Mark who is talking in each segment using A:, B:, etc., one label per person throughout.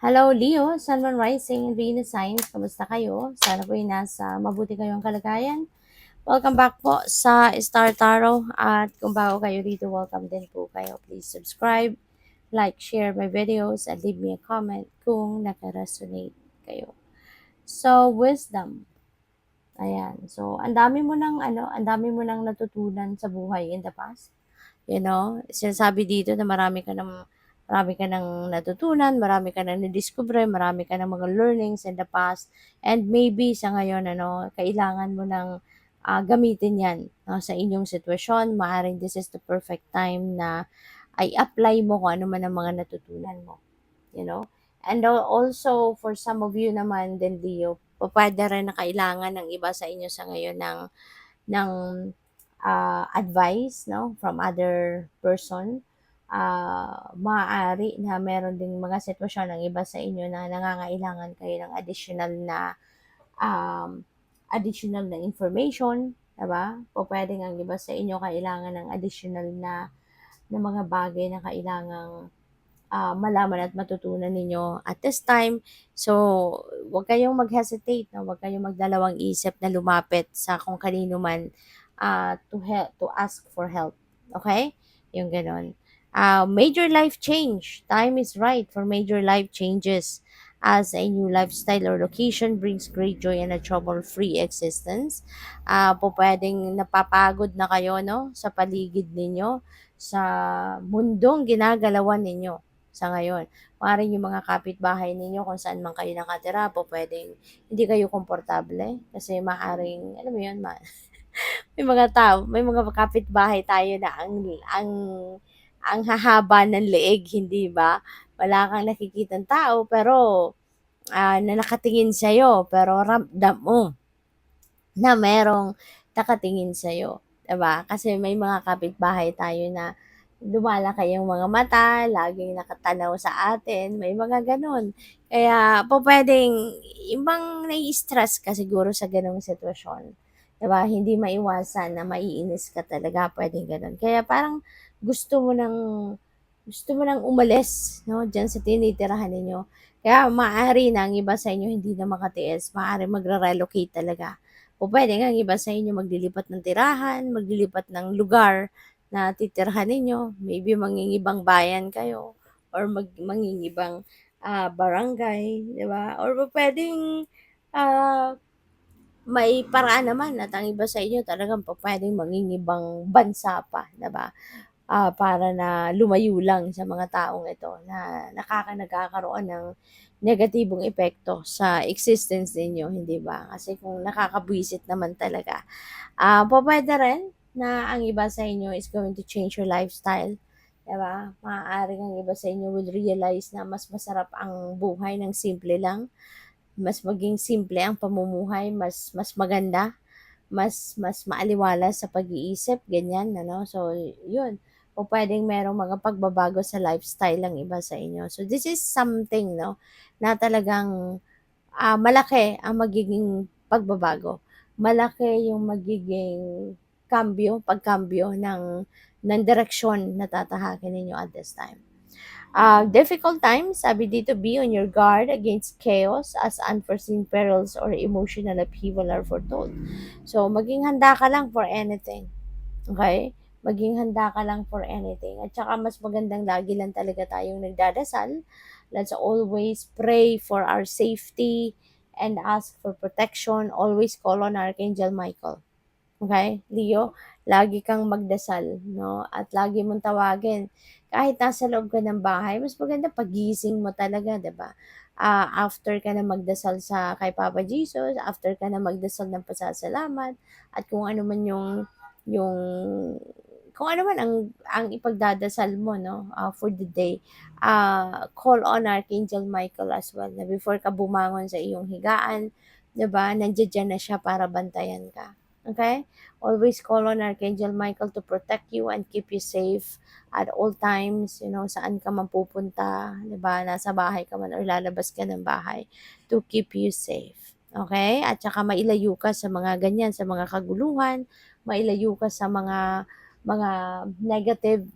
A: Hello Leo, Sun, Moon Rising, and Venus Signs. Kamusta kayo? Sana po ay nasa mabuti kayong kalagayan. Welcome back po sa Star Tarot. At kung bago kayo rito, welcome din po kayo. Please subscribe, like, share my videos, and leave me a comment kung naka-resonate kayo. So, wisdom. Ayan. So, ang dami mo nang natutunan sa buhay in the past. Sinasabi dito na marami ka ng natutunan, marami ka ng nadiskubre, marami ka ng mga learnings in the past, and maybe sa ngayon, kailangan mo ng gamitin yan, no, sa inyong sitwasyon. Maaring this is the perfect time na ay apply mo kung ano man ang mga natutunan mo, you know. And also, for some of you naman din, Leo, pwede rin na kailangan ng iba sa inyo sa ngayon ng advice, no, from other person. Maaari na meron ding mga sitwasyon ng iba sa inyo na nangangailangan kayo ng um, additional na information, diba? O pwedeng ang iba sa inyo kailangan ng additional na mga bagay na kailangang malaman at matutunan ninyo at this time. So, huwag kayong mag-hesitate, no? Huwag kayong magdalawang isip na lumapit sa kung kanino man to ask for help. Okay? Yung ganon. Major life change. Time is right for major life changes as a new lifestyle or location brings great joy and a trouble-free existence. Pwedeng napapagod na kayo, no, sa paligid ninyo, sa mundong ginagalawan ninyo sa ngayon. Maaaring yung mga kapitbahay ninyo kung saan man kayo nakatira po, pwedeng hindi kayo komportable kasi maaaring, alam mo yun, may mga kapitbahay tayo na ang hahaba ng leeg, hindi ba? Wala kang nakikitang tao pero na nakatingin sa'yo, pero ramdam mo na merong nakatingin sa'yo, 'di ba? Kasi may mga kapitbahay tayo na lumalaki yung mga mata, laging nakatanaw sa atin, may mga gano'n. Kaya pupuwedeng ibang nai-stress ka siguro sa gano'ng sitwasyon, 'di ba? Hindi maiwasan na maiinis ka talaga, puwedeng gano'n. Kaya parang gusto mo ng gusto mo ng umalis, 'no, diyan sa tinitirahan ninyo. Kaya maaari na ang iba sa inyo hindi na makatiis, maaaring magre-relocate talaga. Pupuwede nga ang iba sa inyo maglilipat ng tirahan, maglilipat ng lugar na titirhan ninyo. Maybe mangingibang bayan kayo or mangingibang barangay, 'di ba? Or pupuwedeng ah, may paraan naman at ang iba sa inyo talagang pupuwedeng mangingibang bansa pa, 'di ba? Para na lumayo lang sa mga taong ito na nagkakaroon ng negatibong epekto sa existence ninyo, hindi ba? Kasi kung nakakabwisit naman talaga. Pupuwede rin na ang iba sa inyo is going to change your lifestyle, 'di ba? Maaaring ang iba sa inyo will realize na mas masarap ang buhay ng simple lang, mas maging simple ang pamumuhay, mas maganda, mas maaliwalas sa pag-iisip, ganyan, ano. So, yun, o puwedeng merong mga pagbabago sa lifestyle ng iba sa inyo. So, this is something, no, na talagang malaki ang magiging pagbabago. Malaki yung magiging pagkambyo ng direksyon na tatahakin ninyo at this time. Difficult times, sabi dito, be on your guard against chaos as unforeseen perils or emotional upheaval are foretold. So, maging handa ka lang for anything. Okay? Maging handa ka lang for anything. At saka mas magandang lagi lang talaga tayong nagdadasal. Let's always pray for our safety and ask for protection. Always call on Archangel Michael. Okay, Leo, lagi kang magdasal, no? At lagi mong tawagin. Kahit nasa loob ka ng bahay, mas maganda pagising mo talaga, 'di ba? After ka na magdasal sa kay Papa Jesus, after ka na magdasal ng pasasalamat, at kung ano man yung kung ano man ang ipagdadasal mo, no, for the day, call on Archangel Michael as well na before ka bumangon sa iyong higaan, 'di ba? Nandiyan na siya para bantayan ka. Okay? Always call on Archangel Michael to protect you and keep you safe at all times, saan ka man pupunta, 'di ba? Nasa bahay ka man or lalabas ka ng bahay, to keep you safe. Okay? At saka mailayo ka sa mga ganyan, sa mga kaguluhan, mailayo ka sa mga negative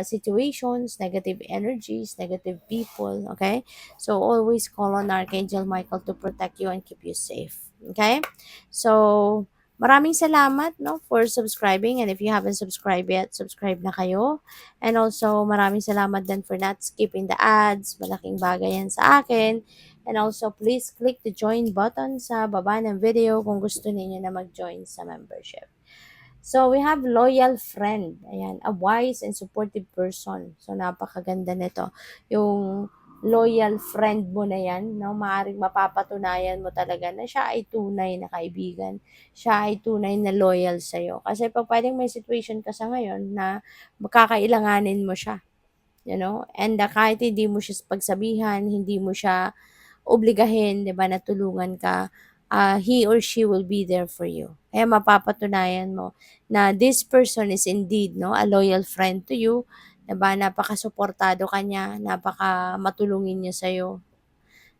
A: situations, negative energies, negative people, okay? So always call on Archangel Michael to protect you and keep you safe, okay? So maraming salamat, no, for subscribing, and if you haven't subscribed yet, subscribe na kayo. And also maraming salamat din for not skipping the ads. Malaking bagay yan sa akin. And also please click the join button sa baba ng video kung gusto niyo na mag-join sa membership. So, we have loyal friend. Ayan, a wise and supportive person. So, napakaganda nito. Yung loyal friend mo na yan, no, maaaring mapapatunayan mo talaga na siya ay tunay na kaibigan. Siya ay tunay na loyal sa'yo. Kasi pag pwedeng may situation ka sa ngayon na makakailanganin mo siya, you know, and kahit hindi mo siya pagsabihan, hindi mo siya obligahin, 'di ba, na tulungan ka, he or she will be there for you. Kaya mapapatunayan mo na this person is indeed, no, a loyal friend to you, 'di ba? Napaka-suportado ka niya, napaka-matulungin niya sa'yo.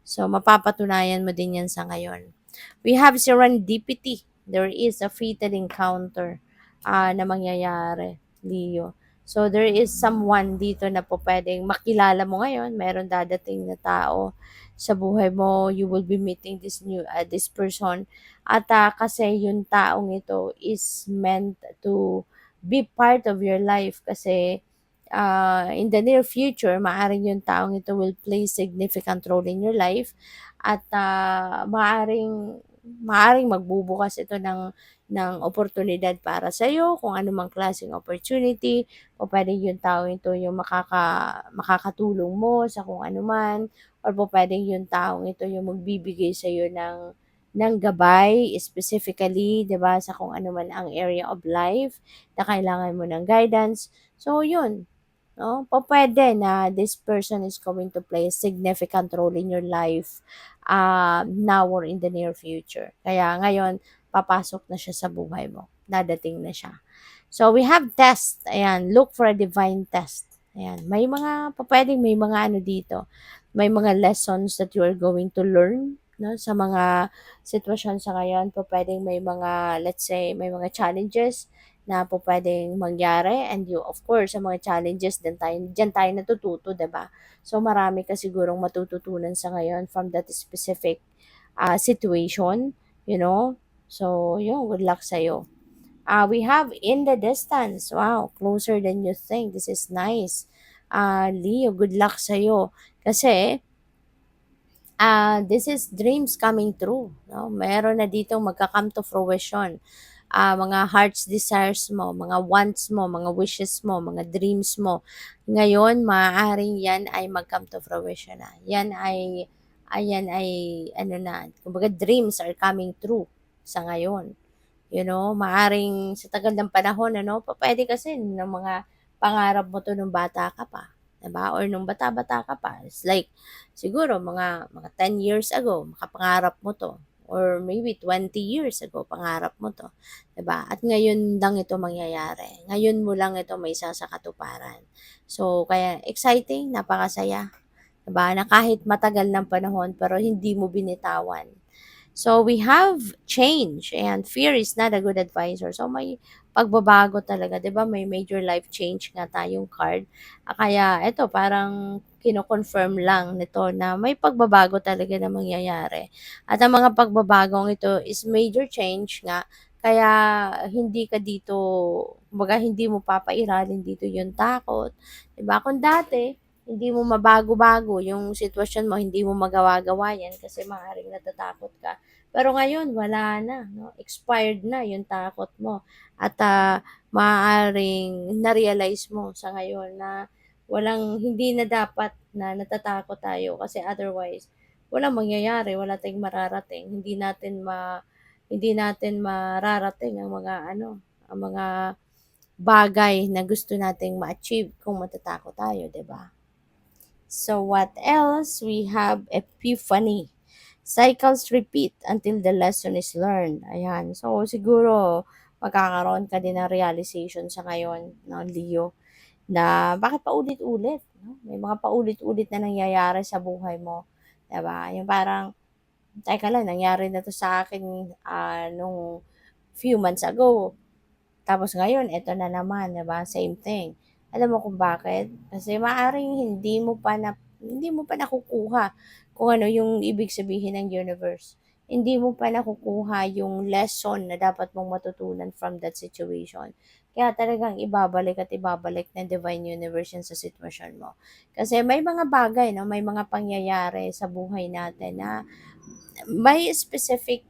A: So, mapapatunayan mo din 'yan sa ngayon. We have serendipity. There is a fatal encounter na mangyayari, Leo. So, there is someone dito na po pwedeng makilala mo ngayon. Meron dadating na tao sa buhay mo. You will be meeting this person. At kasi yung taong ito is meant to be part of your life kasi in the near future, maaring yung taong ito will play significant role in your life at maaring magbubukas ito ng oportunidad para sa iyo kung anumang klaseng opportunity o pwede yung tao ito yung makakatulong mo sa kung anuman or po pwedeng yung taong ito yung magbibigay sa iyo ng gabay specifically, 'di ba, sa kung anuman ang area of life na kailangan mo ng guidance. So, yun, no? Pupuwede na this person is going to play a significant role in your life, now or in the near future. Kaya ngayon, papasok na siya sa buhay mo. Dadating na siya. So, we have test. Ayan, look for a divine test. Ayan, may mga, pupuwedeng may mga ano dito, may mga lessons that you are going to learn, no, sa mga sitwasyon sa ngayon. Pupuwedeng may mga, let's say, may mga challenges na po puwedeng mangyari and you of course sa mga challenges diyan tayo natututo, 'di ba? So marami ka sigurong matututunan sa ngayon from that specific situation, you know. So yun, good luck sa'yo. We have in the distance. Wow, closer than you think. This is nice. Leo, good luck sa'yo. Kasi this is dreams coming true. No? Meron na dito magka-come to fruition. Mga heart's desires mo, mga wants mo, mga wishes mo, mga dreams mo. Ngayon, maaaring yan ay mag-come to fruition na. Yan ay, ano na, kumbaga dreams are coming true sa ngayon. You know, maaring sa tagal ng panahon, ano, pwede kasi ng mga pangarap mo to nung bata ka pa. 'Di ba? Or nung bata-bata ka pa. It's like, siguro mga 10 years ago, makapangarap mo to. Or maybe 20 years ago, pangarap mo to. 'Di ba? At ngayon lang ito mangyayari. Ngayon mo lang ito may isa sa katuparan. So, kaya exciting, napakasaya. 'Di ba? Na kahit matagal ng panahon, pero hindi mo binitawan. So, we have change and fear is not a good advisor. So, may pagbabago talaga, 'di ba? May major life change nga tayong card. Kaya ito parang kino-confirm lang nito na may pagbabago talaga na mangyayari. At ang mga pagbabagong ito is major change nga. Kaya hindi ka dito, kumbaga hindi mo papairalin dito yung takot. 'Di ba? Kung dati, hindi mo mabago-bago yung sitwasyon mo, hindi mo magawa-gawa yan kasi maaaring natatakot ka. Pero ngayon, wala na, no? Expired na yung takot mo. At maaaring na-realize mo sa ngayon na hindi na dapat na natatakot tayo kasi otherwise, walang mangyayari, wala tayong mararating. Hindi natin mararating ang mga ang mga bagay na gusto nating ma-achieve kung matatakot tayo, 'di ba? So what else? We have epiphany. Cycles repeat until the lesson is learned. Ayan. So siguro magkakaroon ka din ng realization sa ngayon, no, Leo, na bakit paulit-ulit, no? May mga paulit-ulit na nangyayari sa buhay mo. 'Di ba? Yung parang, teka lang, nangyari na to sa akin nung few months ago. Tapos ngayon, eto na naman, 'di ba? Same thing. Alam mo kung bakit? Kasi maaaring hindi mo pa nakukuha kung ano yung ibig sabihin ng universe. Hindi mo pa nakukuha yung lesson na dapat mong matutunan from that situation. Kaya talagang ibabalik ng divine universe yan sa sitwasyon mo. Kasi may mga bagay, no? May mga pangyayari sa buhay natin na may specific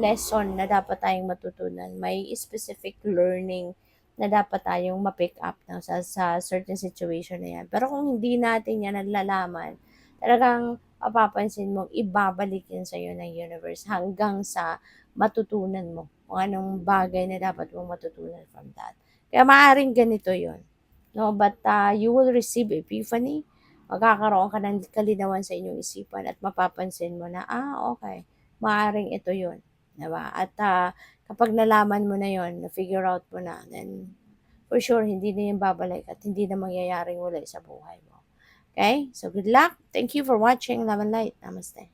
A: lesson na dapat tayong matutunan. May specific learning na dapat tayong ma-pick up no, sa certain situation na yan. Pero kung hindi natin yan nalalaman, talagang mapapansin mo, ibabalik yan sa'yo ng universe hanggang sa matutunan mo kung anong bagay na dapat mong matutunan from that. Kaya maaaring ganito yon, no? But you will receive epiphany, magkakaroon ka ng kalinawan sa inyong isipan at mapapansin mo na, okay, maaaring ito yun. Diba? At kapag nalaman mo na yon, na-figure out mo na, then for sure, hindi na yan babalik at hindi na mangyayaring uli sa buhay mo. Okay? So, good luck. Thank you for watching. Love and light. Namaste.